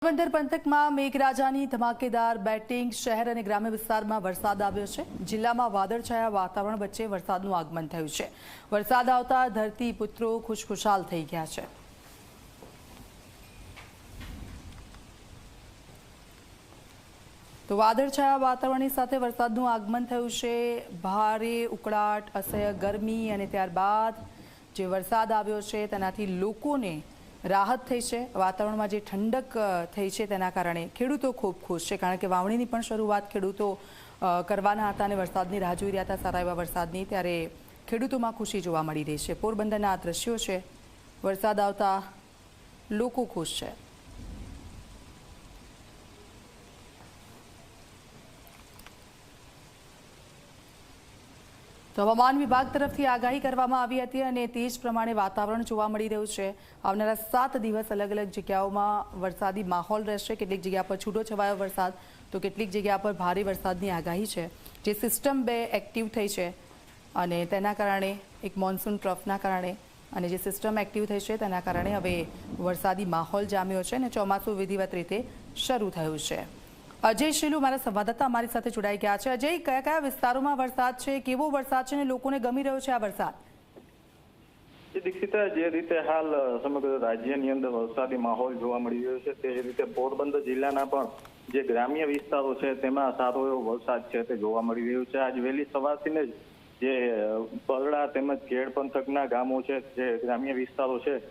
પોરબંદર પંથકમાં મેઘરાજાની ધમાકેદાર બેટિંગ શહેર અને ગ્રામ્ય વિસ્તારમાં વરસાદ આવ્યો છે। જિલ્લામાં વાદળછાયા વાતાવરણ વચ્ચે વરસાદનું આગમન થયું છે। વરસાદ આવતા ધરતી પુત્રો ખુશખુશાલ થઈ ગયા છે। તો વાદળછાયા વાતાવરણની સાથે વરસાદનું આગમન થયું છે। ભારે ઉકળાટ, અસહ્ય ગરમી અને ત્યારબાદ જે વરસાદ આવ્યો છે તેનાથી લોકોને રાહત થઈ છે। વાતાવરણમાં જે ઠંડક થઈ છે તેના કારણે ખેડૂતો ખૂબ ખુશ છે, કારણ કે વાવણીની પણ શરૂઆત ખેડૂતો કરવાના હતા અને વરસાદની રાહ જોઈ રહ્યા હતા, સારા એવા વરસાદની। ત્યારે ખેડૂતોમાં ખુશી જોવા મળી રહી છે। પોરબંદરના આ દ્રશ્યો છે, વરસાદ આવતા લોકો ખુશ છે। તો હવામાન વિભાગ તરફથી આગાહી કરવામાં આવી હતી અને તે જ પ્રમાણે વાતાવરણ જોવા મળી રહ્યું છે। આવનારા 7 દિવસ અલગ અલગ જગ્યાઓમાં વરસાદી માહોલ રહેશે। કેટલીક જગ્યા પર છૂટોછવાયો વરસાદ તો કેટલીક જગ્યા પર ભારે વરસાદની આગાહી છે। જે સિસ્ટમ 2 એક્ટિવ થઈ છે અને તેના કારણે એક મોન્સૂન ટ્રફના કારણે અને જે સિસ્ટમ એક્ટિવ થઈ છે તેના કારણે હવે વરસાદી માહોલ જામ્યો છે અને ચોમાસું વિધિવત રીતે શરૂ થયું છે। અજય શીલુ મારા સંવાદદાતા અમારી સાથે જોડાઈ ગયા છે। અજય, કયા કયા વિસ્તારોમાં વરસાદ છે, કેવો વરસાદ છે અને લોકોને ગમી રહ્યો છે આ વરસાદ? દીક્ષિતા, જે રીતે હાલ સમગ્ર રાજ્યની અંદર વરસાદી માહોલ જોવા મળી રહ્યો છે તે જ રીતે પોરબંદર જિલ્લાના પણ જે ગ્રામ્ય વિસ્તારો છે તેમાં સારો એવો વરસાદ છે તે જોવા મળી રહ્યો છે। આજ વહેલી સવારથી જ જે બરડા તેમજ ખેડ પંથકના ગામો છે, જે ગ્રામ્ય વિસ્તારો છે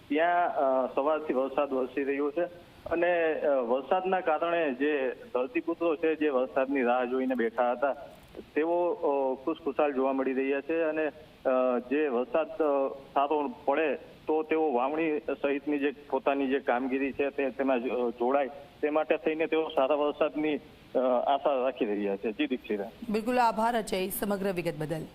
ત્યાં સવારથી વરસાદ વરસી રહ્યો છે અને વરસાદના કારણે જે ધરતીપુત્રો છે જે વરસાદની રાહ જોઈને બેઠા હતા તેઓ ખુશખુશાલ જોવા મળી રહ્યા છે અને જે વરસાદ સારો પડે તો તેઓ વાવણી સહિતની જે પોતાની જે કામગીરી છે તેમાં જોડાય તે માટે થઈને તેઓ સારા વરસાદની આશા રાખી રહ્યા છે। જી દીક્ષિતા, બિલકુલ આભાર અજય સમગ્ર વિગત બદલ।